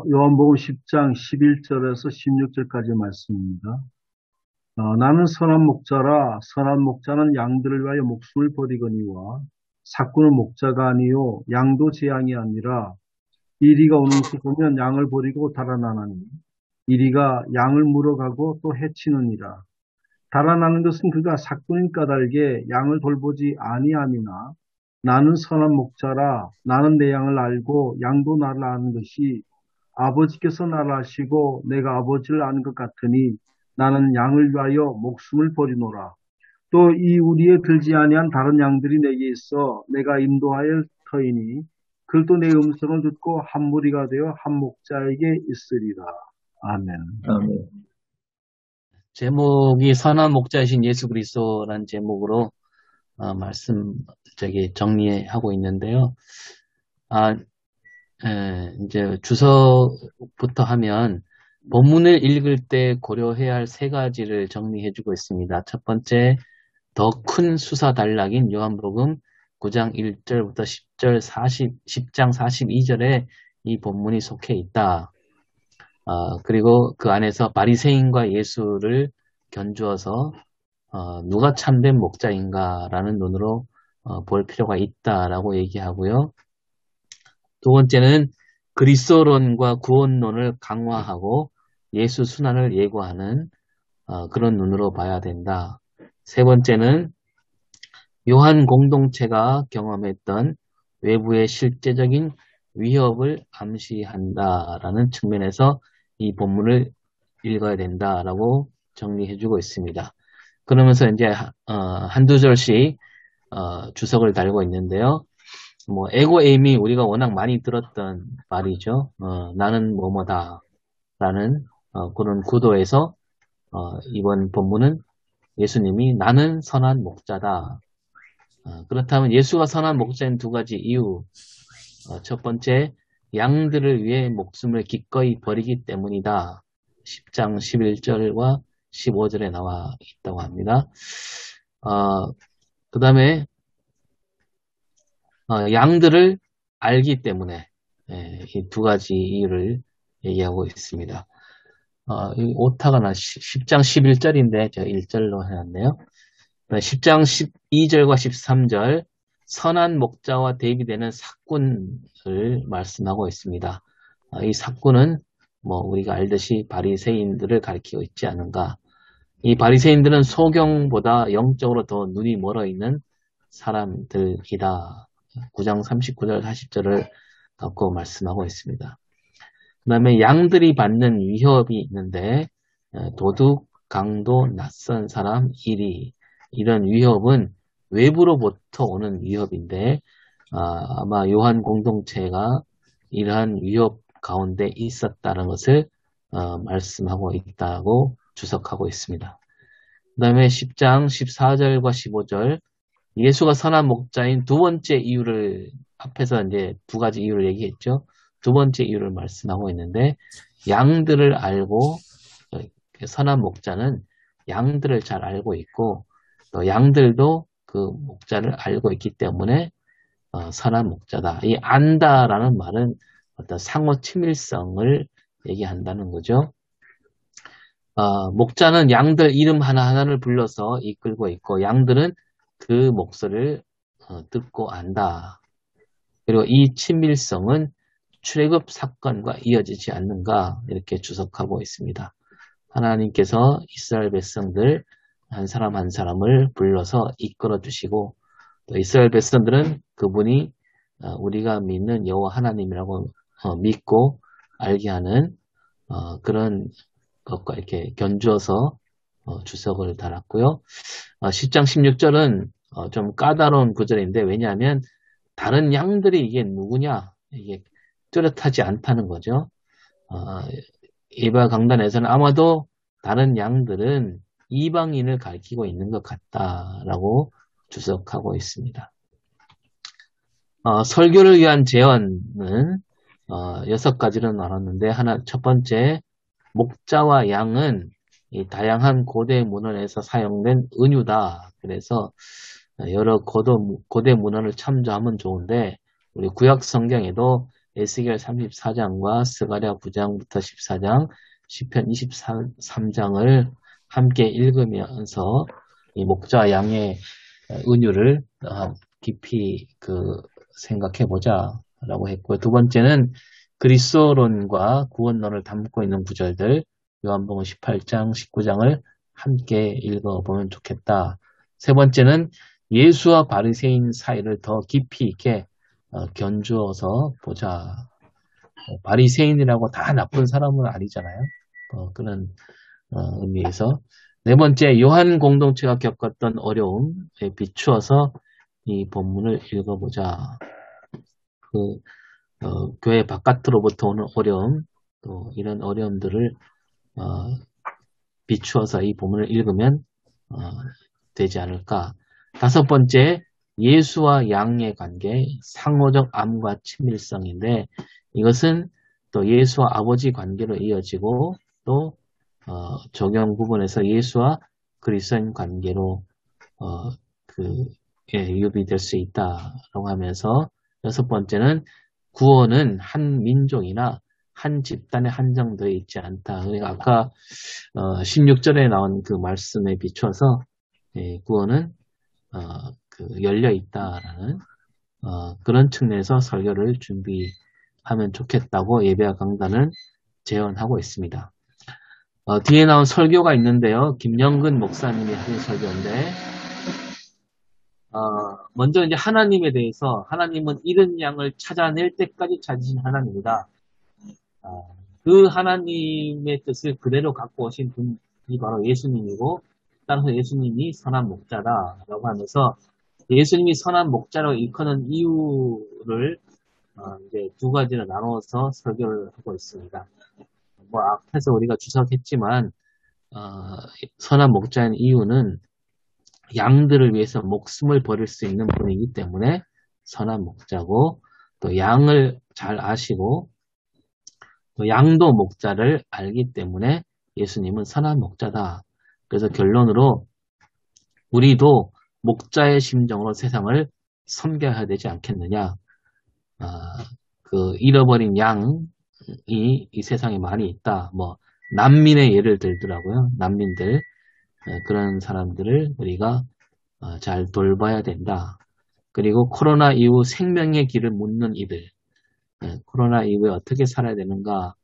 요한복음 10장 11절에서 16절까지 말씀입니다. 나는 선한 목자라. 선한 목자는 양들을 위하여 목숨을 버리거니와 삭구는 목자가 아니요 양도 제 양이 아니라 이리가 오는 것을 보면 양을 버리고 달아나나니 이리가 양을 물어가고 또 해치느니라. 달아나는 것은 그가 삭구인 까닭에 양을 돌보지 아니함이나 나는 선한 목자라. 나는 내 양을 알고 양도 나를 아는 것이 아버지께서 나를 아시고 내가 아버지를 아는 것 같으니 나는 양을 위하여 목숨을 버리노라. 또 이 우리에 들지 아니한 다른 양들이 내게 있어 내가 인도하여 터이니 그들도 내 음성을 듣고 한 무리가 되어 한 목자에게 있으리라. 아멘. 아멘. 제목이 선한 목자이신 예수 그리스도라는 제목으로 정리하고 있는데요. 이제 주석부터 하면 본문을 읽을 때 고려해야 할 세 가지를 정리해주고 있습니다. 첫 번째, 더 큰 수사 단락인 요한복음 9장 1절부터 10장 42절에 이 본문이 속해 있다. 그리고 그 안에서 바리새인과 예수를 견주어서 누가 참된 목자인가라는 눈으로 볼 필요가 있다라고 얘기하고요. 두 번째는 그리스도론과 구원론을 강화하고 예수 순환을 예고하는 그런 눈으로 봐야 된다. 세 번째는 요한 공동체가 경험했던 외부의 실제적인 위협을 암시한다라는 측면에서 이 본문을 읽어야 된다라고 정리해주고 있습니다. 그러면서 이제 한두 절씩 주석을 달고 있는데요. 에고에임이 우리가 워낙 많이 들었던 말이죠. 나는 뭐뭐다 라는 그런 구도에서 이번 본문은 예수님이 나는 선한 목자다. 그렇다면 예수가 선한 목자인 두 가지 이유. 첫 번째, 양들을 위해 목숨을 기꺼이 버리기 때문이다. 10장 11절과 15절에 나와 있다고 합니다. 그 다음에 양들을 알기 때문에 이 두 가지 이유를 얘기하고 있습니다. 이 오타가 10장 11절인데 제가 1절로 해놨네요. 10장 12절과 13절 선한 목자와 대비되는 삭군을 말씀하고 있습니다. 이 삭군은 우리가 알듯이 바리새인들을 가리키고 있지 않은가. 이 바리새인들은 소경보다 영적으로 더 눈이 멀어 있는 사람들이다. 9장 39절 40절을 갖고 말씀하고 있습니다. 그 다음에 양들이 받는 위협이 있는데 도둑, 강도, 낯선 사람, 이리 이런 위협은 외부로부터 오는 위협인데 아마 요한 공동체가 이러한 위협 가운데 있었다는 것을 말씀하고 있다고 주석하고 있습니다. 그 다음에 10장 14절과 15절 예수가 선한 목자인 두 번째 이유를 앞에서 이제 두 가지 이유를 얘기했죠. 두 번째 이유를 말씀하고 있는데 양들을 알고 선한 목자는 양들을 잘 알고 있고 또 양들도 그 목자를 알고 있기 때문에 선한 목자다. 이 안다라는 말은 어떤 상호 친밀성을 얘기한다는 거죠. 목자는 양들 이름 하나하나를 불러서 이끌고 있고 양들은 그 목소리를 듣고 안다. 그리고 이 친밀성은 출애굽 사건과 이어지지 않는가 이렇게 주석하고 있습니다. 하나님께서 이스라엘 백성들 한 사람 한 사람을 불러서 이끌어 주시고 또 이스라엘 백성들은 그분이 우리가 믿는 여호와 하나님이라고 믿고 알게 하는 그런 것과 이렇게 견주어서 주석을 달았고요. 10장 16절은 좀 까다로운 구절인데 왜냐하면 다른 양들이 이게 누구냐 이게 뚜렷하지 않다는 거죠. 예바 강단에서는 아마도 다른 양들은 이방인을 가리키고 있는 것 같다라고 주석하고 있습니다. 설교를 위한 제언은 6가지로 나눴는데 첫 번째 목자와 양은 이 다양한 고대 문헌에서 사용된 은유다. 그래서 여러 고대 문헌을 참조하면 좋은데 우리 구약 성경에도 에스겔 34장과 스가랴 9장부터 14장, 시편 23장을 함께 읽으면서 이 목자 양의 은유를 깊이 생각해보자 라고 했고요. 두 번째는 그리스도론과 구원론을 담고 있는 구절들, 요한복음 18장, 19장을 함께 읽어보면 좋겠다. 세 번째는 예수와 바리새인 사이를 더 깊이 있게 견주어서 보자. 바리새인이라고 다 나쁜 사람은 아니잖아요. 그런 의미에서. 네 번째, 요한 공동체가 겪었던 어려움에 비추어서 이 본문을 읽어보자. 교회 바깥으로부터 오는 어려움, 또 이런 어려움들을 비추어서 이 본문을 읽으면 되지 않을까. 다섯 번째, 예수와 양의 관계, 상호적 암과 친밀성인데 이것은 또 예수와 아버지 관계로 이어지고 또 적용 부분에서 예수와 그리스도인 관계로 유비될 수 있다라고 하면서 여섯 번째는 구원은 한 민족이나 한 집단에 한정되어 있지 않다. 그러니까 아까 16절에 나온 그 말씀에 비추어서 구원은 열려 있다라는 그런 측면에서 설교를 준비하면 좋겠다고 예배와 강단은 제언하고 있습니다. 뒤에 나온 설교가 있는데요. 김영근 목사님이 하신 설교인데 먼저 이제 하나님에 대해서 하나님은 잃은 양을 찾아낼 때까지 찾으신 하나님이다. 그 하나님의 뜻을 그대로 갖고 오신 분이 바로 예수님이고 따라서 예수님이 선한 목자다라고 하면서 예수님이 선한 목자라고 일컫는 이유를 이제 두 가지로 나누어서 설교를 하고 있습니다. 뭐 앞에서 우리가 주석했지만 선한 목자인 이유는 양들을 위해서 목숨을 버릴 수 있는 분이기 때문에 선한 목자고 또 양을 잘 아시고 또 양도 목자를 알기 때문에 예수님은 선한 목자다. 그래서 결론으로 우리도 목자의 심정으로 세상을 섬겨야 되지 않겠느냐. 잃어버린 양이 이 세상에 많이 있다. 뭐 난민의 예를 들더라고요. 난민들. 그런 사람들을 우리가 잘 돌봐야 된다. 그리고 코로나 이후 생명의 길을 묻는 이들, 코로나 이후에 어떻게 살아야 되는가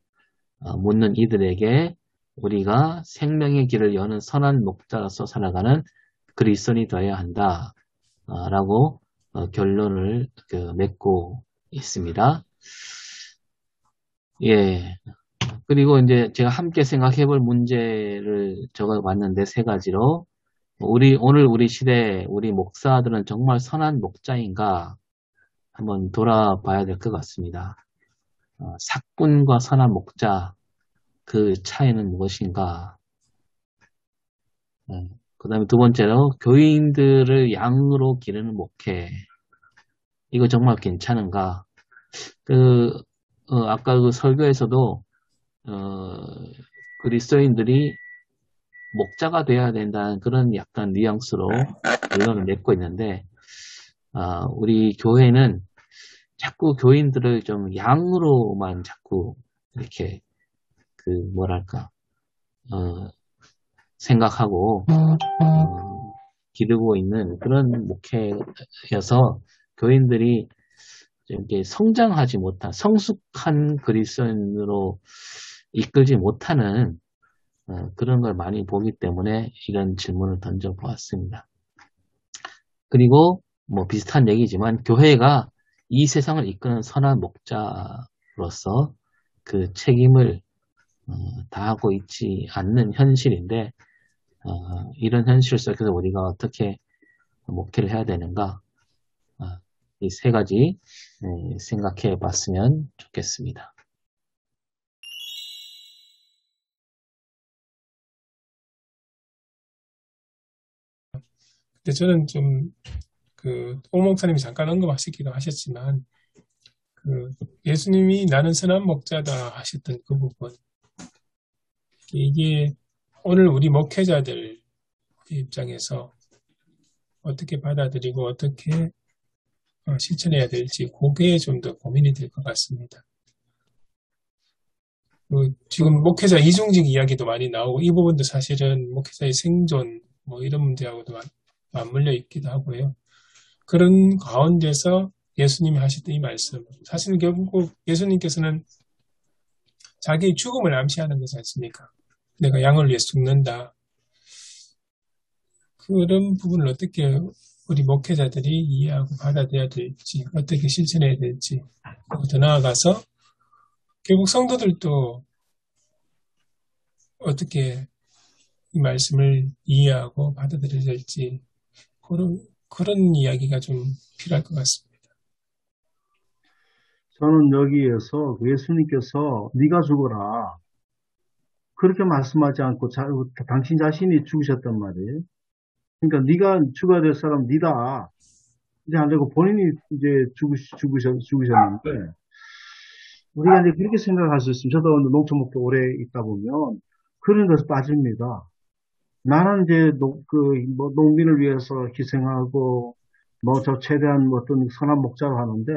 묻는 이들에게 우리가 생명의 길을 여는 선한 목자로서 살아가는 그리스도인이 되어야 한다. 라고 결론을 맺고 있습니다. 예. 그리고 이제 제가 함께 생각해 볼 문제를 적어봤는데 세 가지로 오늘 우리 시대 우리 목사들은 정말 선한 목자인가 한번 돌아봐야 될 것 같습니다. 사꾼과 선한 목자 그 차이는 무엇인가? 그 다음에 두 번째로 교인들을 양으로 기르는 목회 이거 정말 괜찮은가? 아까 그 설교에서도 그리스도인들이 목자가 되어야 된다는 그런 약간 뉘앙스로 결론을 맺고 있는데 우리 교회는 자꾸 교인들을 좀 양으로만 자꾸 이렇게 생각하고 기르고 있는 그런 목회여서 교인들이 이렇게 성장하지 못한 성숙한 그리스도인으로 이끌지 못하는 그런 걸 많이 보기 때문에 이런 질문을 던져보았습니다. 그리고 뭐 비슷한 얘기지만 교회가 이 세상을 이끄는 선한 목자로서 그 책임을 다하고 있지 않는 현실인데 이런 현실 속에서 우리가 어떻게 목회를 해야 되는가 이 세 가지 생각해 봤으면 좋겠습니다. 근데 저는 좀 오 목사님이 잠깐 언급하시기도 하셨지만 예수님이 나는 선한 목자다 하셨던 그 부분 이게 오늘 우리 목회자들 입장에서 어떻게 받아들이고 어떻게 실천해야 될지 그게 좀 더 고민이 될 것 같습니다. 지금 목회자 이중직 이야기도 많이 나오고 이 부분도 사실은 목회자의 생존 뭐 이런 문제하고도 맞물려 있기도 하고요. 그런 가운데서 예수님이 하셨던 이 말씀, 사실은 결국 예수님께서는 자기의 죽음을 암시하는 거지 않습니까? 내가 양을 위해서 죽는다. 그런 부분을 어떻게 우리 목회자들이 이해하고 받아들여야 될지, 어떻게 실천해야 될지, 더 나아가서 결국 성도들도 어떻게 이 말씀을 이해하고 받아들여야 될지 그런 이야기가 좀 필요할 것 같습니다. 저는 여기에서 예수님께서 네가 죽어라 그렇게 말씀하지 않고 당신 자신이 죽으셨단 말이에요. 그러니까 네가 죽어야 될 사람 니다 이제 안 되고 본인이 이제 죽으셨는데 우리가 이제 그렇게 생각할 수 있습니다. 저도 농촌 목회 오래 있다 보면 그런 것에 빠집니다. 나는 이제 농민을 위해서 희생하고 저 최대한 어떤 선한 목자를 하는데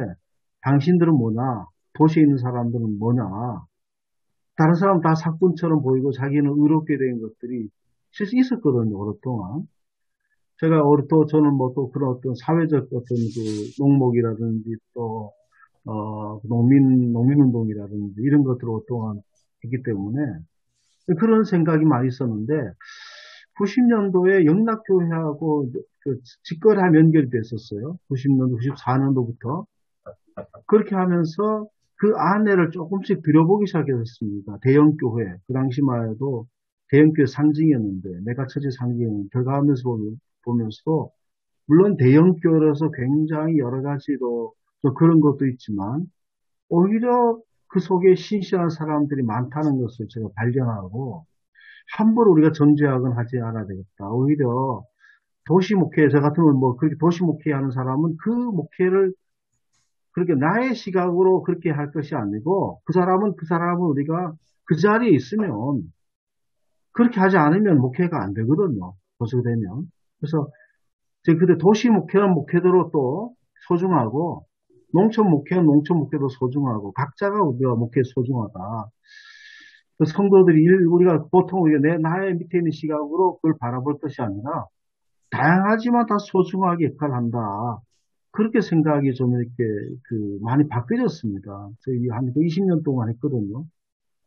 당신들은 뭐냐? 도시에 있는 사람들은 뭐냐? 다른 사람 다 사꾼처럼 보이고 자기는 의롭게 된 것들이 실제 있었거든요, 오랫동안. 저는 또 그런 어떤 사회적 어떤 농목이라든지 또, 농민운동이라든지 이런 것들을 오랫동안 했기 때문에 그런 생각이 많이 있었는데 90년도에 영락교회하고 직거래가 연결이 됐었어요. 90년도, 94년도부터. 그렇게 하면서 그 안에를 조금씩 들여보기 시작했습니다. 대형교회. 그 당시만 해도 대형교회 상징이었는데, 메가처치 상징이었는데, 들어가면서 보면서, 물론 대형교회라서 굉장히 여러 가지로 그런 것도 있지만, 오히려 그 속에 신실한 사람들이 많다는 것을 제가 발견하고, 함부로 우리가 정죄하거나 하지 않아야 되겠다. 오히려 도시 목회, 저 같은 경우는 그렇게 도시 목회 하는 사람은 그 목회를 그렇게 나의 시각으로 그렇게 할 것이 아니고 그 사람은 우리가 그 자리에 있으면 그렇게 하지 않으면 목회가 안 되거든요. 보수되면. 그래서 그때 도시 목회는 목회대로 또 소중하고 농촌 목회는 농촌 목회도 소중하고 각자가 우리가 목회 소중하다. 그 성도들이 우리가 보통 나의 밑에 있는 시각으로 그걸 바라볼 것이 아니라 다양하지만 다 소중하게 역할을 한다. 그렇게 생각이 좀 이렇게 많이 바뀌어졌습니다. 저희 한 20년 동안 했거든요.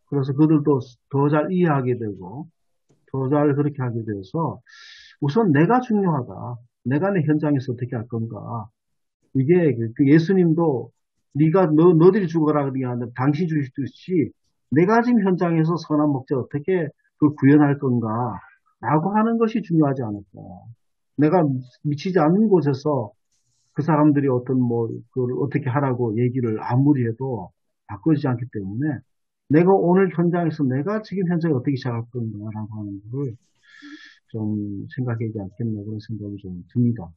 그래서 그들도 더 잘 이해하게 되고 더 잘 그렇게 하게 돼서 우선 내가 중요하다. 내가 내 현장에서 어떻게 할 건가. 이게 예수님도 너들이 죽어라 그러는 게 아니라 당신이 죽듯이 내가 지금 현장에서 선한 목자 어떻게 그걸 구현할 건가 라고 하는 것이 중요하지 않을까. 내가 미치지 않는 곳에서 그 사람들이 그걸 어떻게 하라고 얘기를 아무리 해도 바꾸지 않기 때문에 내가 오늘 현장에서 내가 지금 현장에 어떻게 시작할 건가라고 하는 걸 좀 생각하지 않겠나 그런 생각이 좀 듭니다.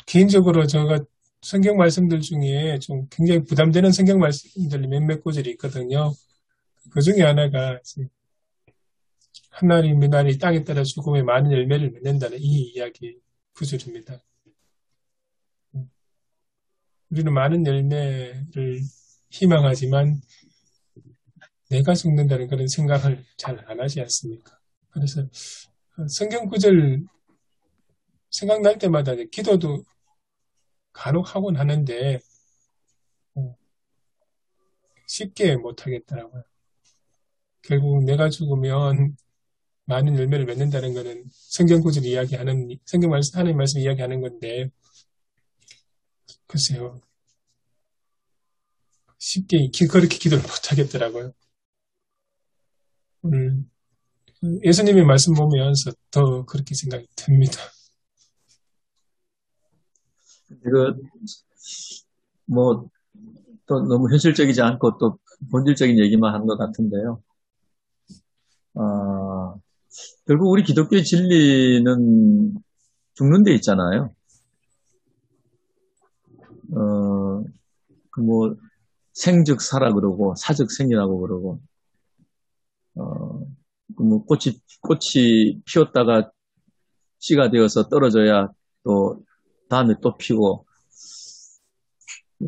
개인적으로 제가 성경 말씀들 중에 좀 굉장히 부담되는 성경 말씀들이 몇몇 구절이 있거든요. 그 중에 하나가 한 알이 미나리 땅에 따라 죽음에 많은 열매를 맺는다는 이 이야기 구절입니다. 우리는 많은 열매를 희망하지만 내가 죽는다는 그런 생각을 잘 안 하지 않습니까? 그래서 성경 구절 생각날 때마다 기도도 간혹 하곤 하는데 쉽게 못하겠더라고요. 결국 내가 죽으면 많은 열매를 맺는다는 것은 성경 구절 이야기하는 성경 말씀 하나님 말씀 이야기하는 건데 글쎄요 쉽게 그렇게 기도를 못하겠더라고요. 오늘 예수님의 말씀 보면서 더 그렇게 생각이 듭니다. 또 너무 현실적이지 않고 또 본질적인 얘기만 하는 것 같은데요. 결국 우리 기독교의 진리는 죽는 데 있잖아요. 생즉 사라 그러고 사즉 생이라고 그러고 꽃이 피었다가 씨가 되어서 떨어져야 또 다음에 또 피고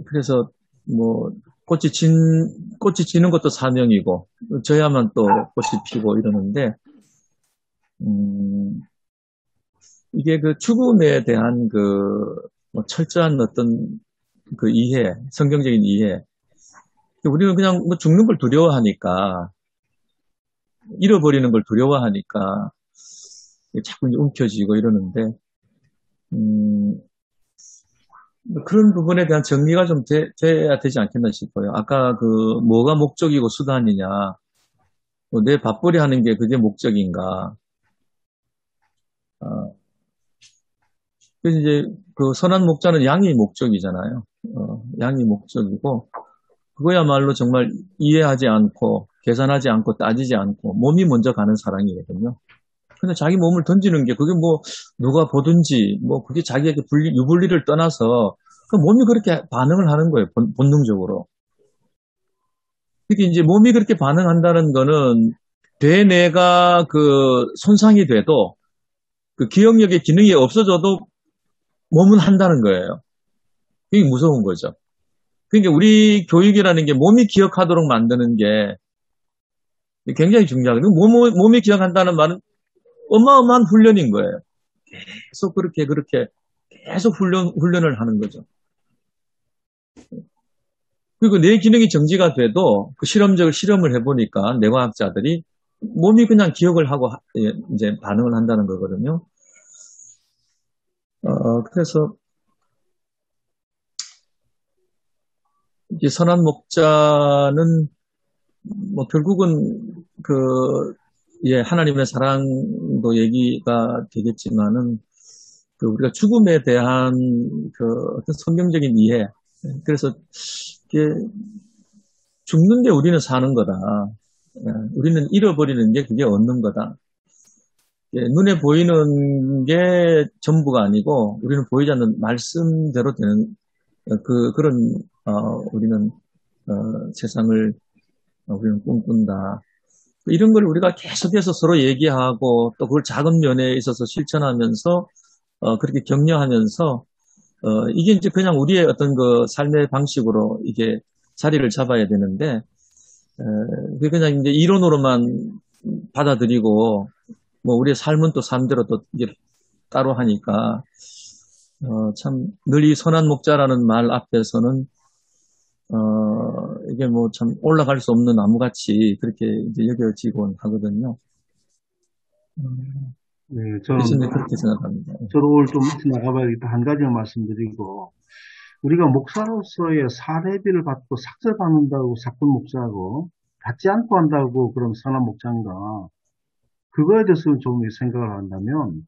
그래서 뭐 꽃이 지는 것도 사명이고 져야만 또 꽃이 피고 이러는데 이게 그 죽음에 대한 뭐 철저한 어떤 그 이해, 성경적인 이해. 우리는 그냥 뭐 죽는 걸 두려워하니까, 잃어버리는 걸 두려워하니까 자꾸 이제 움켜쥐고 이러는데 그런 부분에 대한 정리가 좀 돼야 되지 않겠나 싶어요. 아까 그 뭐가 목적이고 수단이냐, 뭐 내 밥벌이 하는 게 그게 목적인가. 그래서 이제 그 선한 목자는 양이 목적이잖아요. 양이 목적이고 그거야말로 정말 이해하지 않고 계산하지 않고 따지지 않고 몸이 먼저 가는 사랑이거든요. 근데 자기 몸을 던지는 게 그게 뭐 누가 보든지 뭐 그게 자기에게 유불리를 떠나서 그 몸이 그렇게 반응을 하는 거예요. 본능적으로. 이게 이제 몸이 그렇게 반응한다는 거는 뇌내가 그 손상이 돼도 그 기억력의 기능이 없어져도 몸은 한다는 거예요. 그게 무서운 거죠. 그러니까 우리 교육이라는 게 몸이 기억하도록 만드는 게 굉장히 중요하거든요. 몸이 기억한다는 말은 어마어마한 훈련인 거예요. 계속 그렇게 계속 훈련을 하는 거죠. 그리고 뇌 기능이 정지가 돼도 그 실험을 해보니까 뇌과학자들이 몸이 그냥 기억을 하고 이제 반응을 한다는 거거든요. 그래서 이 선한 목자는 뭐 결국은 하나님의 사랑도 얘기가 되겠지만은 우리가 죽음에 대한 어떤 성경적인 이해. 그래서 이게 죽는 게 우리는 사는 거다. 우리는 잃어버리는 게 그게 얻는 거다. 눈에 보이는 게 전부가 아니고 우리는 보이지 않는 말씀대로 되는 그런 우리는 세상을 우리는 꿈꾼다. 이런 걸 우리가 계속해서 서로 얘기하고 또 그걸 작은 면에 있어서 실천하면서 그렇게 격려하면서 이게 이제 그냥 우리의 어떤 그 삶의 방식으로 이게 자리를 잡아야 되는데 그게 그냥 이제 이론으로만 받아들이고 뭐 우리의 삶은 또 삶대로 또 이게 따로 하니까 참 늘 이 선한 목자라는 말 앞에서는 이게 뭐 참 올라갈 수 없는 나무같이 그렇게 이제 여겨지곤 하거든요. 네, 그래서 이제 그렇게 생각합니다. 저도 오늘 좀 나가봐야겠다. 한 가지만 말씀드리고, 우리가 목사로서의 사례비를 받고 삭제받는다고 사건 목사하고, 받지 않고 한다고 그런 선한 목자인가, 그거에 대해서 좀 생각을 한다면,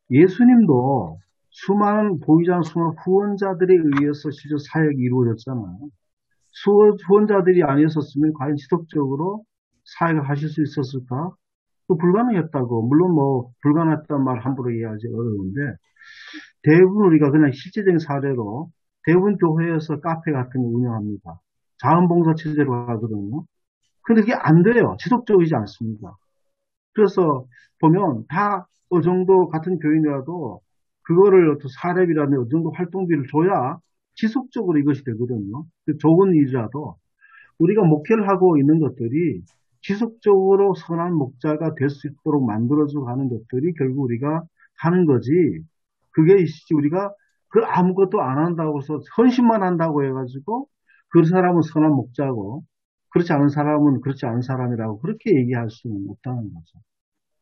예수님도 수많은 보이지 않는 수많은 후원자들에 의해서 실제 사역이 이루어졌잖아요. 후원자들이 아니었으면 과연 지속적으로 사역을 하실 수 있었을까? 또 불가능했다고. 물론 뭐 불가능했다는 말 함부로 이해하기 어려운데 대부분 우리가 그냥 실제적인 사례로 대부분 교회에서 카페 같은 거 운영합니다. 자원봉사 체제로 하거든요. 근데 그게 안 돼요. 지속적이지 않습니다. 그래서 보면 다 어느 정도 같은 교인이라도 그거를 어떤 사례비라든지 어느 정도 활동비를 줘야 지속적으로 이것이 되거든요. 좋은 일이라도 우리가 목회를 하고 있는 것들이 지속적으로 선한 목자가 될 수 있도록 만들어주고 하는 것들이 결국 우리가 하는 거지. 그게 우리가 그 아무것도 안 한다고 해서 헌신만 한다고 해가지고 그 사람은 선한 목자고 그렇지 않은 사람은 그렇지 않은 사람이라고 그렇게 얘기할 수는 없다는 거죠.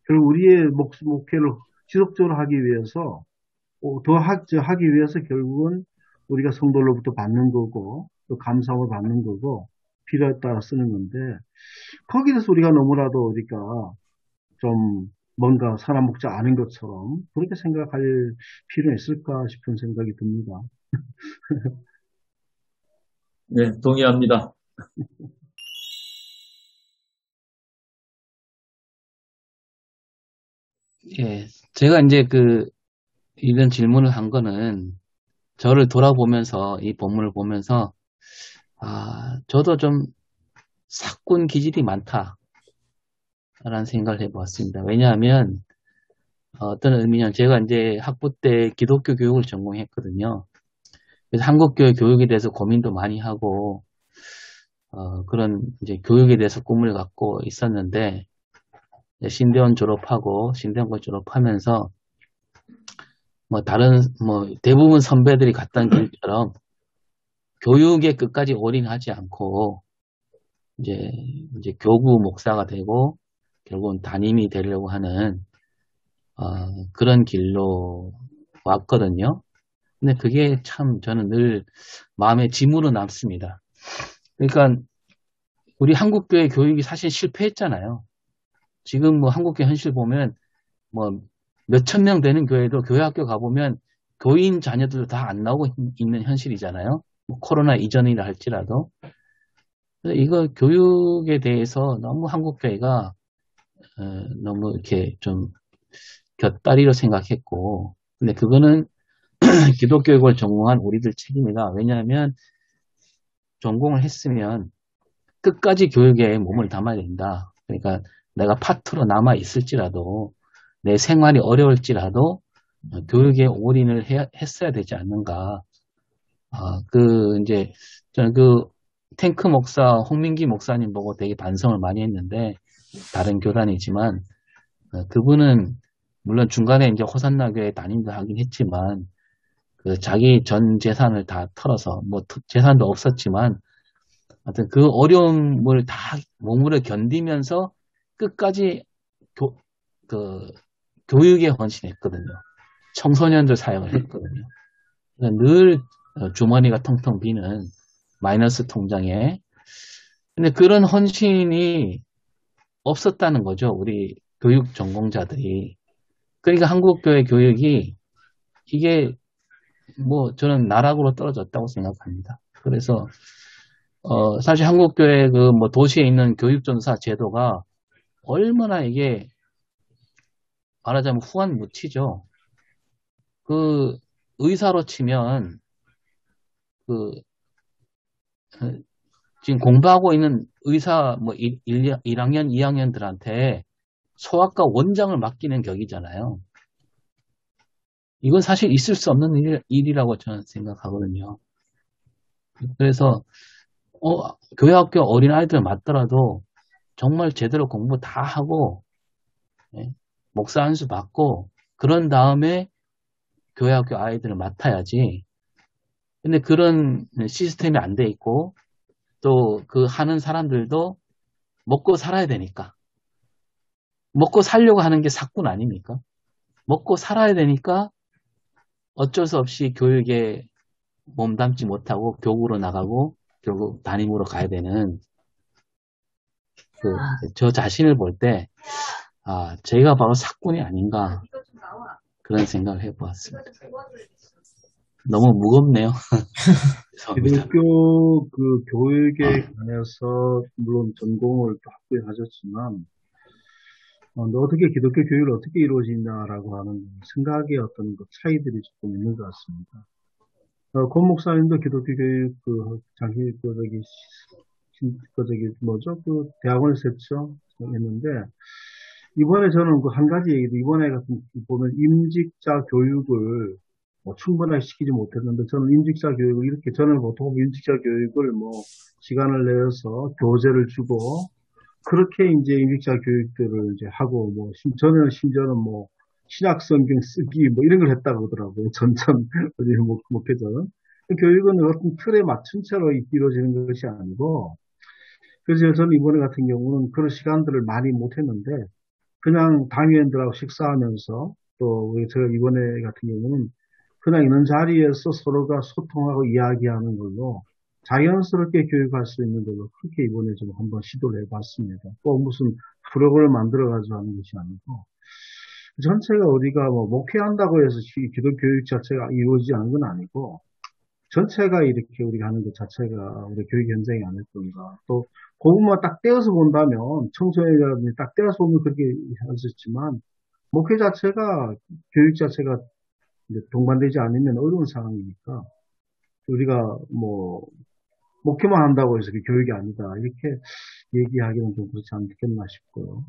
결국 우리의 목회를 지속적으로 하기 위해서 더 하기 위해서 결국은 우리가 성도로부터 받는 거고 또 감사함을 받는 거고 필요에 따라 쓰는 건데 거기에 대해서 우리가 너무나도 우리가 좀 뭔가 선한 목자 아닌 것처럼 그렇게 생각할 필요는 있을까 싶은 생각이 듭니다. 네, 동의합니다. 예, 제가 이제 이런 질문을 한 거는 저를 돌아보면서 이 본문을 보면서 저도 좀 사꾼 기질이 많다라는 생각을 해보았습니다. 왜냐하면 어떤 의미냐면 제가 이제 학부 때 기독교 교육을 전공했거든요. 그래서 한국교회 교육에 대해서 고민도 많이 하고, 그런 이제 교육에 대해서 꿈을 갖고 있었는데, 신대원 졸업하고, 신대원고 졸업하면서, 대부분 선배들이 갔던 길처럼 교육에 끝까지 올인하지 않고, 이제 교구 목사가 되고, 결국은 담임이 되려고 하는, 그런 길로 왔거든요. 근데 그게 참 저는 늘 마음에 짐으로 남습니다. 그러니까 우리 한국교회 교육이 사실 실패했잖아요. 지금 뭐 한국교회 현실 보면 뭐 몇천 명 되는 교회도 교회학교 가보면 교인 자녀들도 다 안 나오고 있는 현실이잖아요. 뭐 코로나 이전이라 할지라도. 이거 교육에 대해서 너무 한국교회가 너무 이렇게 좀 곁다리로 생각했고, 근데 그거는 기독교육을 전공한 우리들 책임이다. 왜냐하면 전공을 했으면 끝까지 교육에 몸을 담아야 된다. 그러니까 내가 파트로 남아 있을지라도 내 생활이 어려울지라도 교육에 올인을 했어야 되지 않는가. 이제 저는 그 탱크 목사 홍민기 목사님 보고 되게 반성을 많이 했는데 다른 교단이지만 그분은 물론 중간에 이제 호산나 교회 담임도 하긴 했지만 그 자기 전 재산을 다 털어서 뭐 재산도 없었지만 하여튼 그 어려움을 다 몸으로 견디면서 끝까지 그 교육에 헌신했거든요. 청소년들 사역을 했거든요. 그러니까 늘 주머니가 텅텅 비는 마이너스 통장에. 근데 그런 헌신이 없었다는 거죠. 우리 교육 전공자들이. 그러니까 한국교회 교육이 이게 뭐 저는 나락으로 떨어졌다고 생각합니다. 그래서 사실 한국교회 그 뭐 도시에 있는 교육전사 제도가 얼마나 이게 말하자면 후한무치죠. 그 의사로 치면 그 지금 공부하고 있는 의사 뭐 1학년, 2학년들한테 소아과 원장을 맡기는 격이잖아요. 이건 사실 있을 수 없는 일이라고 저는 생각하거든요. 그래서 교회학교 어린아이들 맞더라도 정말 제대로 공부 다 하고 목사 안수 받고 그런 다음에 교회학교 아이들을 맡아야지. 근데 그런 시스템이 안 돼 있고 또 그 하는 사람들도 먹고 살아야 되니까 먹고 살려고 하는 게 사꾼 아닙니까? 먹고 살아야 되니까 어쩔 수 없이 교육에 몸담지 못하고 교구로 나가고 결국 담임으로 가야 되는 저 자신을 볼 때 제가 바로 사꾼이 아닌가 그런 생각을 해보았습니다. 너무 무겁네요. 기독교 그 교육에 관해서 물론 전공을 또 확보해 하셨지만 어떻게 기독교 교육을 어떻게 이루어지냐라고 하는 생각의 어떤 그 차이들이 조금 있는 것 같습니다. 권 목사님도 기독교 교육 자기 뭐죠? 대학원을 했는데 이번에 저는 그 한 가지 얘기도 이번에 같은 보면 임직자 교육을 충분하게 시키지 못했는데 저는 임직자 교육을 이렇게 저는 보통 임직자 교육을 시간을 내서 교재를 주고 그렇게 이제 임직자 교육들을 이제 하고 저는 심지어는 신약 성경 쓰기 이런 걸 했다고 하더라고요. 전천 어디 목회자는 교육은 어떤 틀에 맞춘 채로 이루어지는 것이 아니고 그래서 저는 이번에 같은 경우는 그런 시간들을 많이 못했는데 그냥 당위원들하고 식사하면서 또 제가 이번에 같은 경우는 그냥 있는 자리에서 서로가 소통하고 이야기하는 걸로 자연스럽게 교육할 수 있는 걸로 그렇게 이번에 좀 한번 시도를 해봤습니다. 꼭 무슨 프로그램을 만들어가지고 하는 것이 아니고 전체가 어디가 목회한다고 해서 기독교육 자체가 이루어지지 않은 건 아니고 전체가 이렇게 우리가 하는 것 자체가 우리 교육 현장이 아닐건가. 또, 그 부분만 딱 떼어서 본다면, 청소년이라든지 딱 떼어서 보면 그렇게 하셨지만, 목회 자체가, 교육 자체가 동반되지 않으면 어려운 상황이니까, 우리가 목회만 한다고 해서 그게 교육이 아니다. 이렇게 얘기하기는 좀 그렇지 않겠나 싶고요.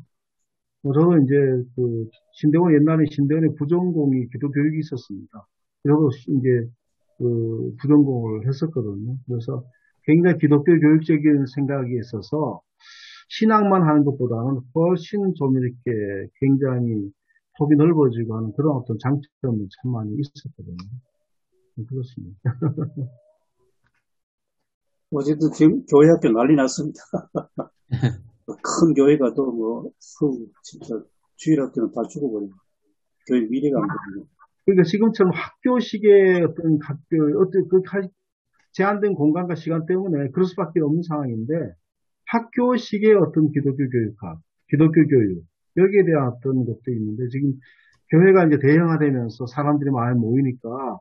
저도 이제 옛날에 신대원에 부전공이 기독교육이 있었습니다. 그리고 이제 부전공을 했었거든요. 그래서 굉장히 기독교 교육적인 생각이 있어서 신학만 하는 것보다는 훨씬 좀 이렇게 굉장히 폭이 넓어지고 하는 그런 어떤 장점이 참 많이 있었거든요. 그렇습니다. 어제도 교회 학교 난리 났습니다. 큰 교회가 또 뭐, 진짜 주일학교는 다 죽어버리고, 교회 미래가 안 보이고. 그러니까 지금처럼 학교식의 제한된 공간과 시간 때문에 그럴 수밖에 없는 상황인데, 학교식의 어떤 기독교 교육학, 기독교 교육, 여기에 대한 어떤 것도 있는데, 지금 교회가 이제 대형화되면서 사람들이 많이 모이니까,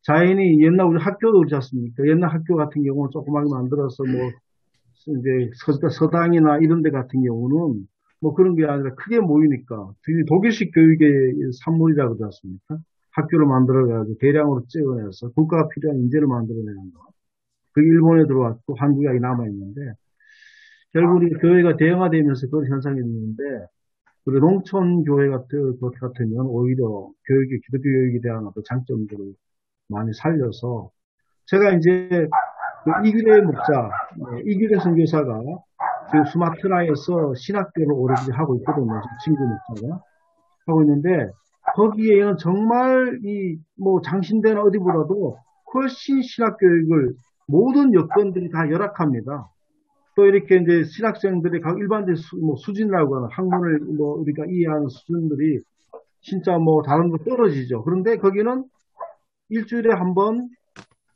자연히 옛날 우리 학교도 그렇지 않습니까? 옛날 학교 같은 경우는 조그맣게 만들어서 뭐, 이제 서당이나 이런 데 같은 경우는 뭐 그런 게 아니라 크게 모이니까, 독일식 교육의 산물이라고 그러지 않습니까? 학교를 만들어가지고 대량으로 찍어내서 국가가 필요한 인재를 만들어내는 거. 그게 일본에 들어왔고 한국에 아직 남아있는데, 결국 이 교회가 대형화되면서 그런 현상이 있는데, 그리고 농촌 교회 같으면 오히려 기독교 교육에 대한 어떤 장점들을 많이 살려서, 제가 이제 이규래 목사, 이규래 선교사가 지금 수마트라에서 신학교를 오래 하고 있거든요. 친구 목사가 하고 있는데, 거기에는 정말 뭐 장신대나 어디보다도 훨씬 신학교육을 모든 여건들이 다 열악합니다. 또 이렇게 이제 신학생들이 각 일반적 수준이라고 하는 학문을 뭐 우리가 이해하는 수준들이 진짜 뭐 다른 거 떨어지죠. 그런데 거기는 일주일에 한 번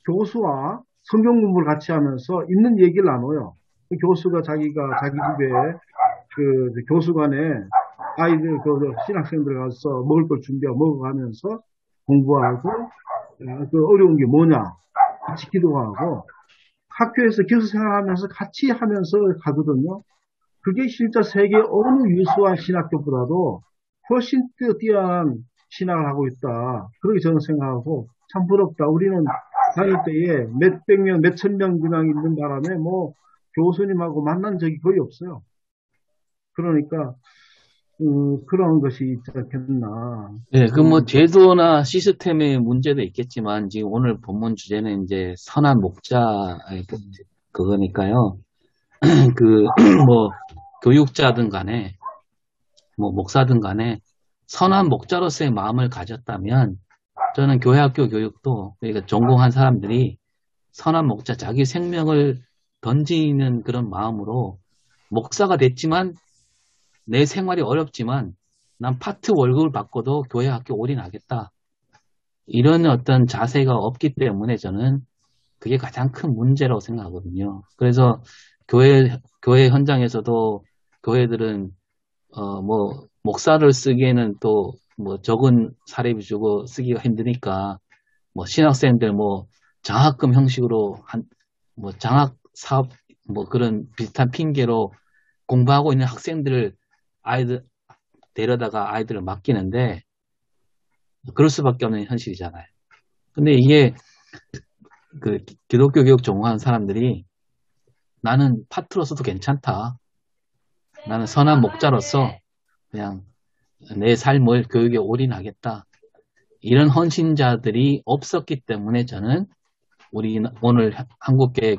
교수와 성경 공부를 같이 하면서 있는 얘기를 나눠요. 교수가 자기 집에 교수관에 아이들 신학생들 가서 먹을 걸 준비하고 먹어가면서 공부하고 어려운 게 뭐냐 같이 기도하고 학교에서 교수 생활하면서 같이 하면서 가거든요. 그게 진짜 세계 어느 유수한 신학교보다도 훨씬 뛰어난 신학을 하고 있다. 그렇게 저는 생각하고 참 부럽다. 우리는 다닐 때에 몇백 명, 몇천 명 그냥 있는 바람에 뭐 교수님하고 만난 적이 거의 없어요. 그러니까 그런 것이 있지 않겠나. 네, 그 뭐 제도나 시스템의 문제도 있겠지만 지금 오늘 본문 주제는 이제 선한 목자의 그거니까요. 그 뭐 교육자든 간에 뭐 목사든 간에 선한 목자로서의 마음을 가졌다면 저는 교회학교 교육도 그러니까 전공한 사람들이 선한 목자 자기 생명을 던지는 그런 마음으로 목사가 됐지만 내 생활이 어렵지만 난 파트 월급을 받고도 교회 학교 올인하겠다. 이런 어떤 자세가 없기 때문에 저는 그게 가장 큰 문제라고 생각하거든요. 그래서 교회 현장에서도 교회들은 뭐 목사를 쓰기에는 또 뭐 적은 사례비 주고 쓰기가 힘드니까 뭐 신학생들 뭐 장학금 형식으로 뭐 장학 사업 뭐 그런 비슷한 핑계로 공부하고 있는 학생들을 아이들 데려다가 아이들을 맡기는데 그럴 수밖에 없는 현실이잖아요. 근데 이게 그 기독교 교육 전공하는 사람들이 나는 파트로서도 괜찮다. 나는 선한 목자로서 그냥 내 삶을 교육에 올인하겠다. 이런 헌신자들이 없었기 때문에 저는 우리 오늘 한국계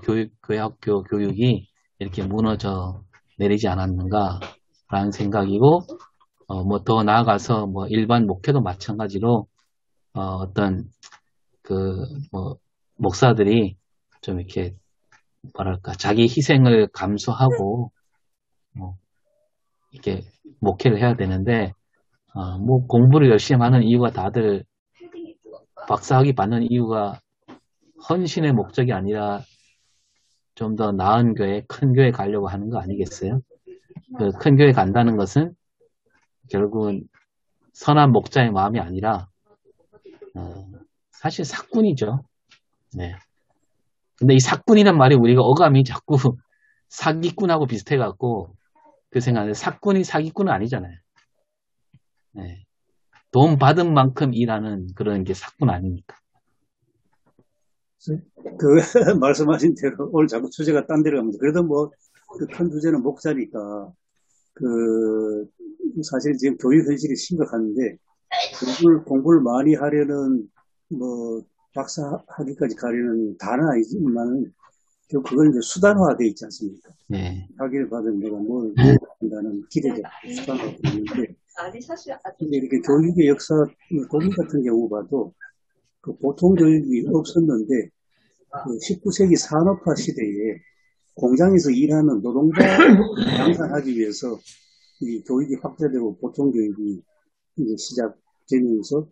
교회학교 교육이 이렇게 무너져 내리지 않았는가라는 생각이고, 뭐 더 나아가서 뭐 일반 목회도 마찬가지로 어떤 뭐 목사들이 좀 이렇게 뭐랄까 자기 희생을 감수하고 이렇게 목회를 해야 되는데 뭐 공부를 열심히 하는 이유가 다들 박사학위 받는 이유가 헌신의 목적이 아니라 좀 더 나은 교회, 큰 교회 가려고 하는 거 아니겠어요? 그 큰 교회 간다는 것은 결국은 선한 목자의 마음이 아니라 사실 사꾼이죠. 네. 근데 이 사꾼이란 말이 우리가 어감이 자꾸 사기꾼하고 비슷해갖고 그 생각에 사꾼이 사기꾼은 아니잖아요. 네. 돈 받은 만큼 일하는 그런 게 사꾼 아닙니까? 말씀하신 대로 오늘 자꾸 주제가 딴 데로 갑니다. 그래도 뭐 그 큰 주제는 목자니까 사실 지금 교육 현실이 심각한데 공부를 많이 하려는 뭐 박사학위까지 가려는 다는 아니지만 그걸 이제 수단화되어 있지 않습니까? 네. 학위를 받은 내가 뭘 한다는 기대가 수단화되어 있는데 근데 이렇게 교육의 역사 독일 같은 경우 봐도 그 보통 교육이 없었는데 그 19세기 산업화 시대에 공장에서 일하는 노동자 양산하기 위해서 이 교육이 확대되고 보통 교육이 이제 시작되면서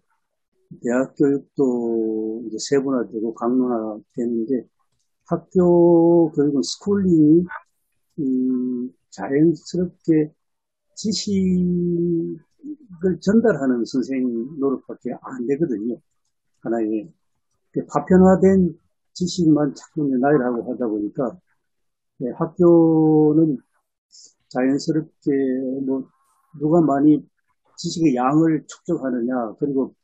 대학 교육도 이제 세분화되고 강론화되는데 학교 교육은 스쿨링이 자연스럽게 지식을 전달하는 선생님 노릇밖에 안 되거든요. 하나의 파편화된 지식만 자꾸 나열하고 하다 보니까 학교는 자연스럽게 뭐 누가 많이 지식의 양을 축적하느냐 그리고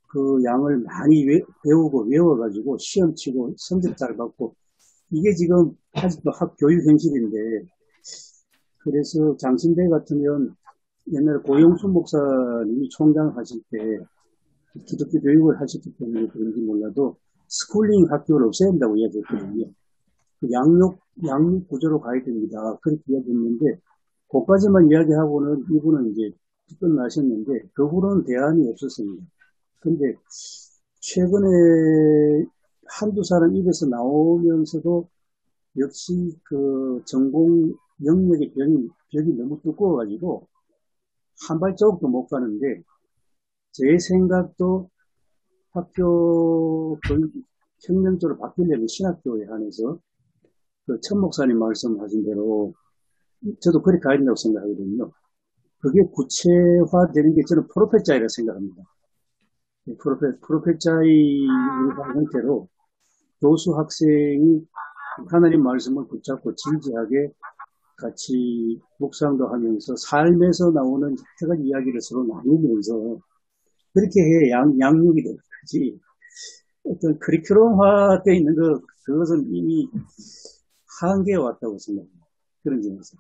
그 양을 많이 배우고 외워가지고 시험 치고 성적 잘 받고 이게 지금 아직도 교육 현실인데 그래서 장신대 같으면 옛날에 고영순 목사님이 총장 하실 때 기독교 교육을 하셨기 때문에 그런지 몰라도 스쿨링 학교를 없애야 한다고 이야기했거든요. 그 양육 구조로 가야 됩니다. 그렇게 이야기했는데 그까지만 이야기하고는 이분은 이제 끝나셨는데 그 후로는 대안이 없었습니다. 근데 최근에 한두 사람 입에서 나오면서도 역시 그 전공 영역의 벽이 너무 두꺼워가지고 한 발자국도 못 가는데 제 생각도 학교 교육이 혁명적으로 바뀌려면 신학교에 한해서 그 천 목사님 말씀하신 대로 저도 그렇게 가야 된다고 생각하거든요. 그게 구체화되는 게 저는 프로페자이라 생각합니다. 프로페자이 형태로 교수 학생이 하나님 말씀을 붙잡고 진지하게 같이 묵상도 하면서 삶에서 나오는 여러 가지 이야기를 서로 나누면서 그렇게 해 양육이 되는 거지. 어떤 커리큘럼화되어 있는 그것은 이미 한계에 왔다고 생각합니다. 그런 점에서.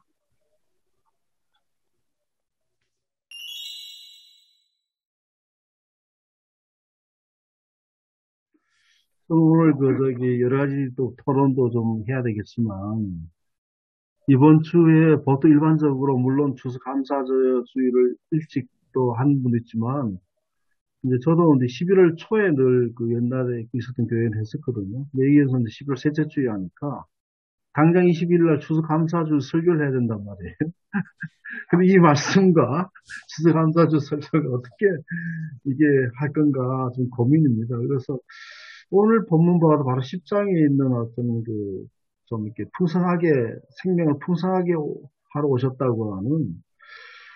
오늘 여러 가지 또 토론도 좀 해야 되겠지만, 이번 주에 보통 일반적으로 물론 추수감사주의를 일찍 또 하는 분도 있지만, 이제 저도 이제 11월 초에 늘 그 옛날에 있었던 교회를 했었거든요. 여기에서 이제 11월 셋째 주에 하니까, 당장 20일 날 추수감사주 설교를 해야 된단 말이에요. 근데 이 말씀과 추수감사주 설교를 어떻게 이게 할 건가 좀 고민입니다. 그래서 오늘 본문 봐도 바로 10장에 있는 어떤 좀 이렇게 풍성하게, 생명을 풍성하게 하러 오셨다고 하는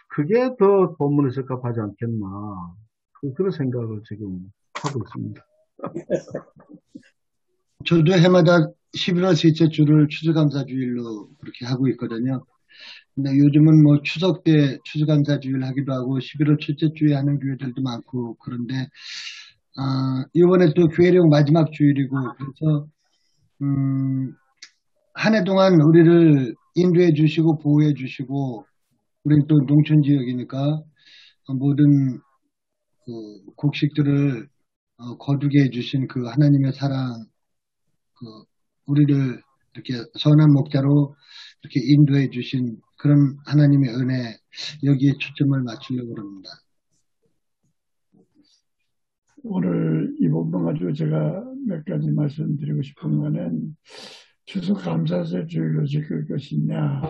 그게 더 본문에 적합하지 않겠나. 그런 생각을 지금 하고 있습니다. 저도 해마다 11월 셋째 주를 추수감사주일로 그렇게 하고 있거든요. 근데 요즘은 뭐 추석 때 추수감사주일 하기도 하고 11월 첫째 주에 하는 교회들도 많고 그런데 이번에 또 교회령 마지막 주일이고 그래서 한 해 동안 우리를 인도해 주시고 보호해 주시고 우리는 또 농촌 지역이니까 모든 그 곡식들을 거두게 해주신 그 하나님의 사랑, 우리를 이렇게 선한 목자로 이렇게 인도해 주신 그런 하나님의 은혜, 여기에 초점을 맞추려고 합니다. 오늘 이 부분 가지고 제가 몇 가지 말씀드리고 싶은 거는 추수감사절 주일로 지킬 것이냐,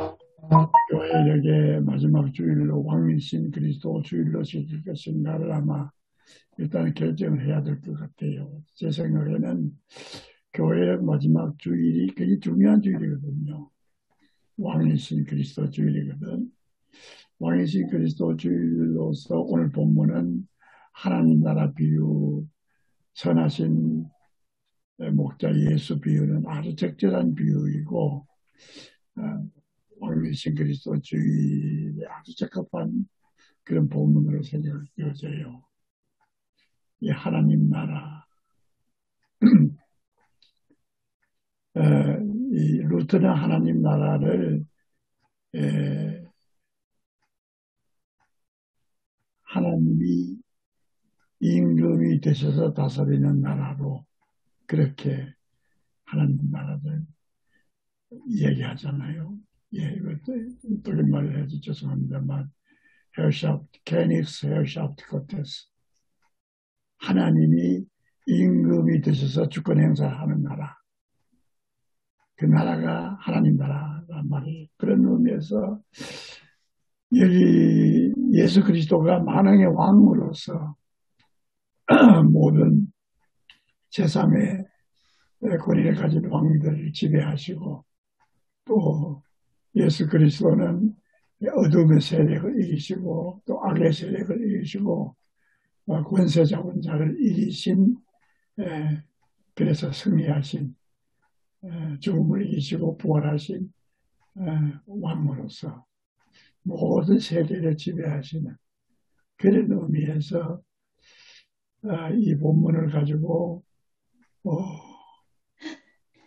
교회력의 마지막 주일로 왕이신 그리스도 주일로 지킬 것인가를 아마 일단 결정을 해야 될 것 같아요. 제 생각에는 교회력 마지막 주일이 굉장히 중요한 주일이거든요. 왕이신 그리스도 주일이거든. 왕이신 그리스도 주일로서 오늘 본문은 하나님 나라 비유, 선하신 목자 예수 비유는 아주 적절한 비유이고 왕이신 그리스도 주일에 아주 적합한 그런 본문으로 생각되어져요. 이 하나님 나라 이 루터는 하나님 나라를 하나님이 임금이 되셔서 다스리는 나라로 그렇게 하나님 나라를 얘기하잖아요. 예, 이것도 똑인 말을 해서 죄송합니다만 케니스 헤어샤프트 코테스 하나님이 임금이 되셔서 주권 행사하는 나라 그 나라가 하나님 나라란 말이에요. 그런 의미에서 여기 예수 그리스도가 만왕의 왕으로서 모든 제3의 권위를 가진 왕들을 지배하시고 또 예수 그리스도는 어둠의 세력을 이기시고 또 악의 세력을 이기시고 권세 잡은 자를 이기신 그래서 승리하신 죽음을 이기시고 부활하신 왕으로서 모든 세계를 지배하시는 그런 의미에서 이 본문을 가지고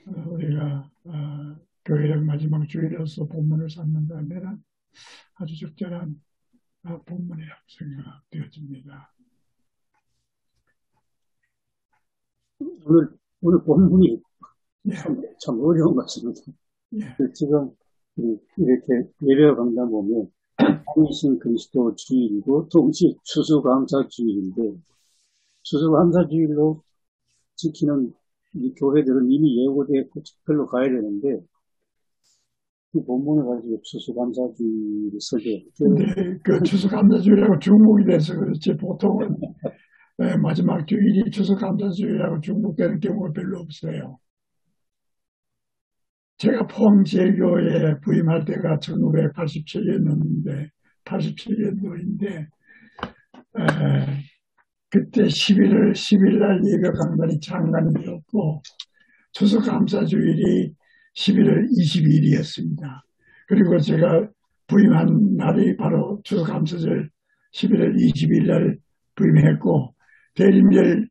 우리가 교회력 마지막 주일로서 본문을 삼는다면 아주 적절한 본문이라고 생각되어집니다. 오늘 본문이 예. 참 어려운 것 같습니다. 예. 지금 이렇게 예배 강단 보면 왕이신 그리스도 주일이고 동시에 추수감사주일인데 추수감사주일로 지키는 이 교회들은 이미 예고되고 별로 가야 되는데 그 본문을 가지고 추수감사주일을 설계. 근데 그 추수감사주일하고 중복이 돼서 그렇지 보통은 마지막 주일이 추수감사주일하고 중복되는 경우가 별로 없어요. 제가 포항제일교회에 부임할 때가 1987년도인데 그때 11월 10일 날 예배 강단이 창간이 되었고 추수감사주일이 11월 22일이었습니다. 그리고 제가 부임한 날이 바로 추수감사절 11월 22일 날 부임했고 대림절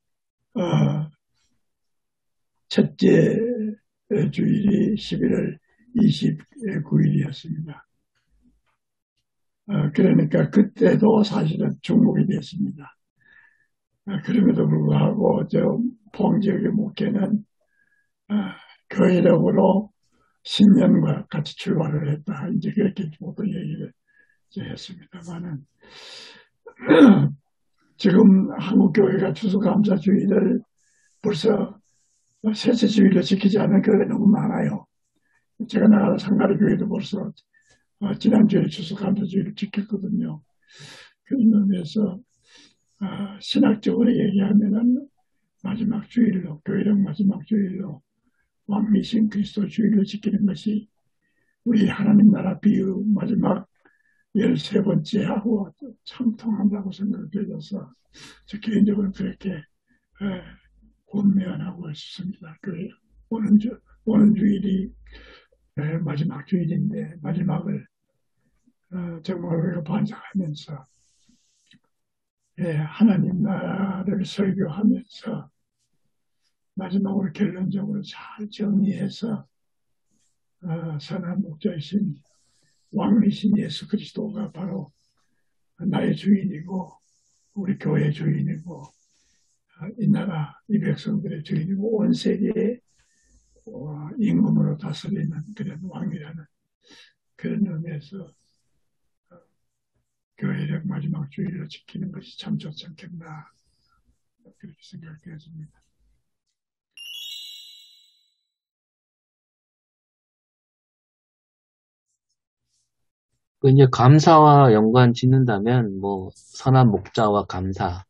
첫째 주일이 11월 29일이었습니다. 그러니까 그때도 사실은 중복이 됐습니다. 그럼에도 불구하고 저 포항지역의 목회는 교회력으로 신년과 같이 출발을 했다. 이제 그렇게 보통 얘기를 했습니다만은 지금 한국 교회가 추수감사주일을 벌써 셋째 주일로 지키지 않는 교회가 너무 많아요. 제가 나가는 상가리 교회도 벌써 지난주에 추수감사주일을 지켰거든요. 그런 의미에서 신학적으로 얘기하면은 마지막 주일로 교회력 마지막 주일로 왕이신 그리스도 주일을 지키는 것이 우리 하나님 나라 비유 마지막 13번째하고 참 통한다고 생각되어서 저 개인적으로 그렇게 권면하고 싶습니다. 교회 오는 주일이 마지막 주일인데 마지막을 정말 우리가 반성하면서 하나님 나라를 설교하면서 마지막으로 결론적으로 잘 정리해서 선한 목자이신 왕이신 예수 그리스도가 바로 나의 주인이고 우리 교회의 주인이고 이 나라 이 백성들의 주인이고 온 세계의 임금으로 다스리는 그런 왕이라는 그런 의미에서 교회력 마지막 주일을 지키는 것이 참 좋지 않겠나 그렇게 생각되었습니다. 이제 감사와 연관 짓는다면 뭐 선한 목자와 감사,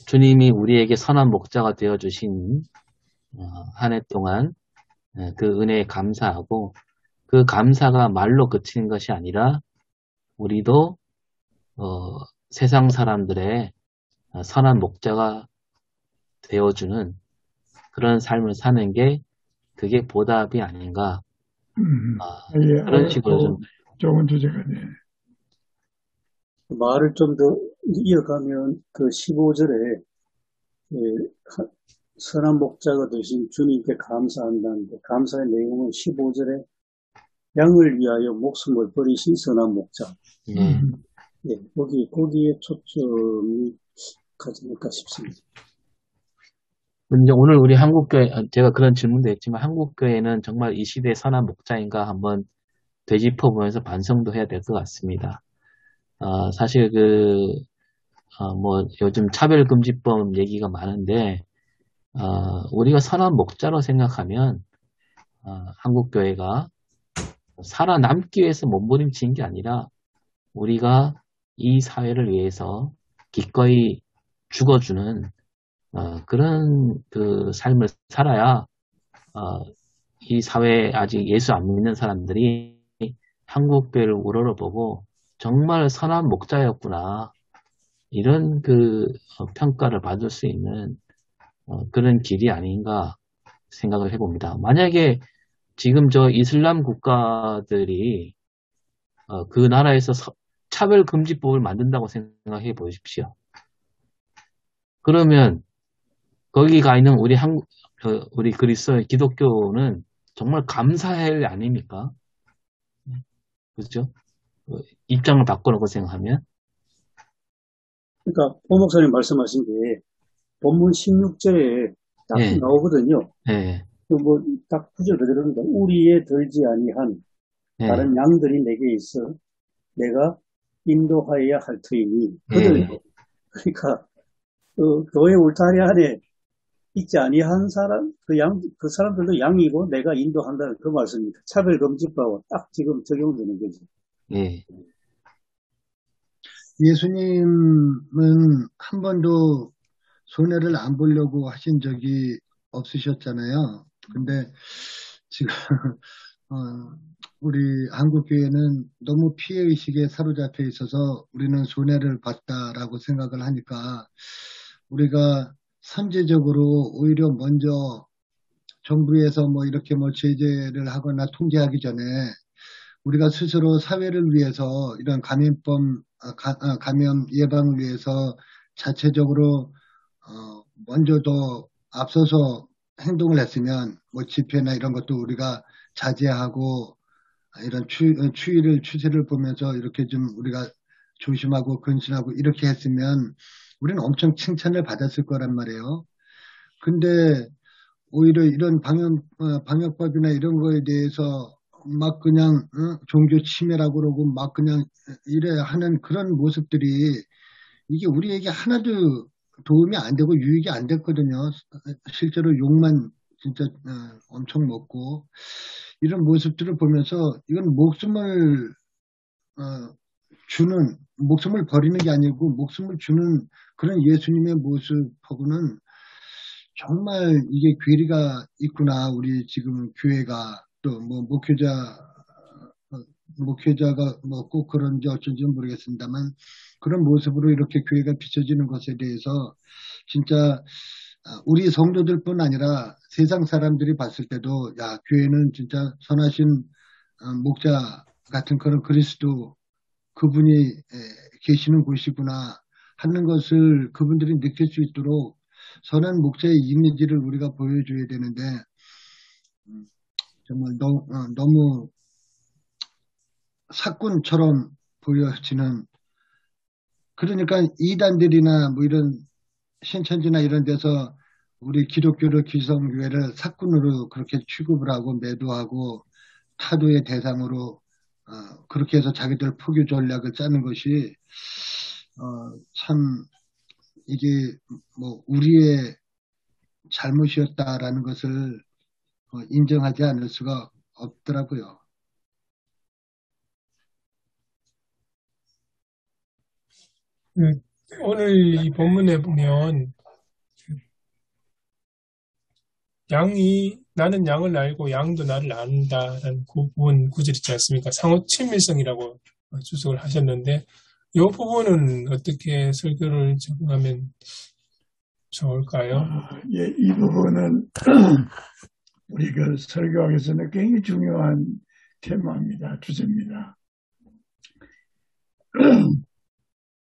주님이 우리에게 선한 목자가 되어 주신 한 해 동안 그 은혜에 감사하고 그 감사가 말로 그치는 것이 아니라 우리도 세상 사람들의 선한 목자가 되어주는 그런 삶을 사는 게 그게 보답이 아닌가. 그런 식으로 좀 좋은 주제가 네. 말을 좀 더 이어가면 그 15절에 선한 목자가 되신 주님께 감사한다는데 감사의 내용은 15절에 양을 위하여 목숨을 버리신 선한 목자. 예, 거기에 초점이 가지니까 싶습니다. 이제 오늘 우리 한국교회, 제가 그런 질문도 했지만 한국교회는 정말 이 시대의 선한 목자인가 한번 되짚어보면서 반성도 해야 될 것 같습니다. 사실 뭐 요즘 차별금지법 얘기가 많은데, 우리가 선한 목자로 생각하면, 한국교회가 살아남기 위해서 몸부림치는 게 아니라 우리가 이 사회를 위해서 기꺼이 죽어주는 그런 그 삶을 살아야 이 사회에 아직 예수 안 믿는 사람들이 한국교회를 우러러보고 정말 선한 목자였구나 이런 평가를 받을 수 있는 그런 길이 아닌가 생각을 해봅니다. 만약에 지금 저 이슬람 국가들이 그 나라에서 차별금지법을 만든다고 생각해 보십시오. 그러면 거기 가 있는 우리 그리스도 기독교는 정말 감사할 일 아닙니까? 그렇죠? 입장을 바꿔놓고 생각하면. 그러니까 오 목사님 말씀하신 게 본문 16절에 딱 예. 나오거든요. 예. 뭐 딱 구절 그대로입니다. 우리에 들지 아니한 예. 다른 양들이 내게 있어 내가 인도하여야 할 터이니 그들 예. 그러니까 교회 울타리 안에 있지 아니한 사람 그 사람들도 양이고 내가 인도한다는 그 말씀입니다. 차별금지법하고 딱 지금 적용되는 거죠. 예. 예수님은 한 번도 손해를 안 보려고 하신 적이 없으셨잖아요. 근데 지금 우리 한국교회는 너무 피해의식에 사로잡혀 있어서 우리는 손해를 봤다라고 생각을 하니까 우리가 선제적으로 오히려 먼저 정부에서 뭐 이렇게 뭐 제재를 하거나 통제하기 전에 우리가 스스로 사회를 위해서 이런 감염 예방을 위해서 자체적으로 먼저 더 앞서서 행동을 했으면 뭐 집회나 이런 것도 우리가 자제하고 이런 추세를 보면서 이렇게 좀 우리가 조심하고 근신하고 이렇게 했으면 우리는 엄청 칭찬을 받았을 거란 말이에요. 근데 오히려 이런 방역법이나 이런 거에 대해서 막 그냥 종교 침해라고 그러고 막 그냥 이래 하는 그런 모습들이 이게 우리에게 하나도 도움이 안 되고 유익이 안 됐거든요. 실제로 욕만 진짜 엄청 먹고 이런 모습들을 보면서 이건 목숨을 버리는 게 아니고 목숨을 주는 그런 예수님의 모습하고는 정말 이게 괴리가 있구나. 우리 지금 교회가 또 뭐 목회자가 뭐 꼭 그런지 어쩐지는 모르겠습니다만 그런 모습으로 이렇게 교회가 비춰지는 것에 대해서 진짜 우리 성도들뿐 아니라 세상 사람들이 봤을 때도 야 교회는 진짜 선하신 목자 같은 그런 그리스도 그분이 계시는 곳이구나 하는 것을 그분들이 느낄 수 있도록 선한 목자의 이미지를 우리가 보여줘야 되는데 정말 너무 사꾼처럼 보여지는 그러니까 이단들이나 뭐 이런 신천지나 이런 데서 우리 기독교를 기성교회를 사꾼으로 그렇게 취급을 하고 매도하고 타도의 대상으로 그렇게 해서 자기들 포교 전략을 짜는 것이 참 이게 뭐 우리의 잘못이었다라는 것을 인정하지 않을 수가 없더라고요. 오늘 이 본문에 보면 나는 양을 알고 양도 나를 안다라는 부분 구절 있지 않습니까? 상호 친밀성이라고 주석을 하셨는데 이 부분은 어떻게 설교를 적용하면 좋을까요? 예, 이 부분은 우리 그 설교하기 위해서는 굉장히 중요한 테마입니다. 주제입니다.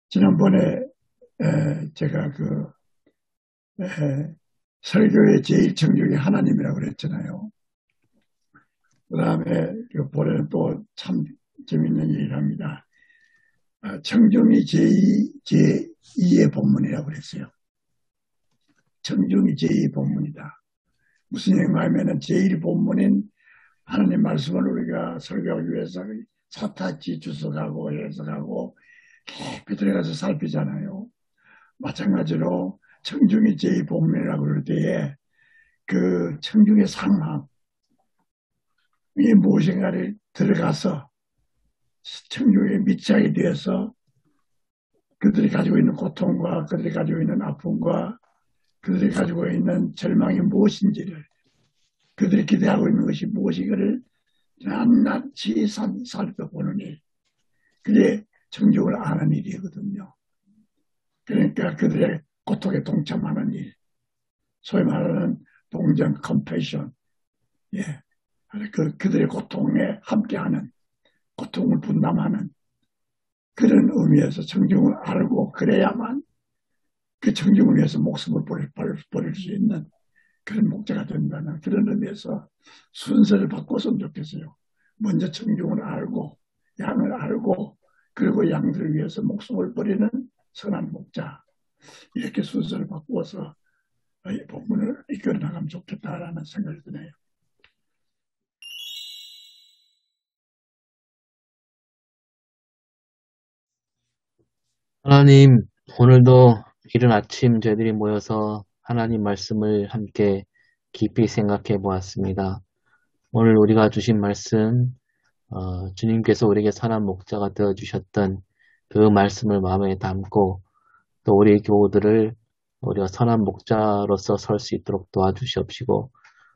지난번에 제가 설교의 제일 청중이 하나님이라고 그랬잖아요. 그 다음에 올해는 또 참 재밌는 얘기를 합니다. 청중이 제2의 본문이라고 그랬어요. 청중이 제2본문이다. 무슨 얘기냐면은 제1본문인 하나님 말씀을 우리가 설교하기 위해서 사타치 주석하고 해석하고 깊이 들어가서 살피잖아요. 마찬가지로 청중이 제2본문이라고 그럴 때에 그 청중의 상황이 무엇인가를 들어가서 청중에 밑착이 되어서 그들이 가지고 있는 고통과 그들이 가지고 있는 아픔과 그들이 가지고 있는 절망이 무엇인지를 그들이 기대하고 있는 것이 무엇인가를 낱낱이 살펴보는 일. 그게 청중을 아는 일이거든요. 그러니까 그들의 고통에 동참하는 일. 소위 말하는 동정 컴패션. 예. 그들의 고통에 함께하는, 고통을 분담하는 그런 의미에서 청중을 알고 그래야만 그 청중을 위해서 목숨을 버릴 수 있는 그런 목자가 된다는 그런 의미에서 순서를 바꿨으면 좋겠어요. 먼저 청중을 알고 양을 알고 그리고 양들을 위해서 목숨을 버리는 선한 목자. 이렇게 순서를 바꾸어서 본문을 이끌어 나가면 좋겠다라는 생각이 드네요. 하나님, 오늘도 이른 아침 저희들이 모여서 하나님 말씀을 함께 깊이 생각해 보았습니다. 오늘 우리가 주신 말씀, 주님께서 우리에게 선한 목자가 되어주셨던 그 말씀을 마음에 담고 또 우리 교우들을 우리가 선한 목자로서 설 수 있도록 도와주시옵시고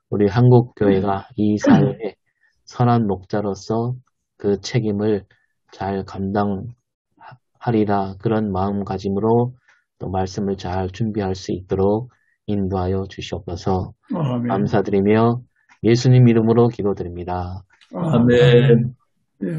우리 한국교회가 이 사회에 선한 목자로서 그 책임을 잘 감당하리라 그런 마음가짐으로 또 말씀을 잘 준비할 수 있도록 인도하여 주시옵소서. 아멘. 감사드리며 예수님 이름으로 기도드립니다. 아멘. 예.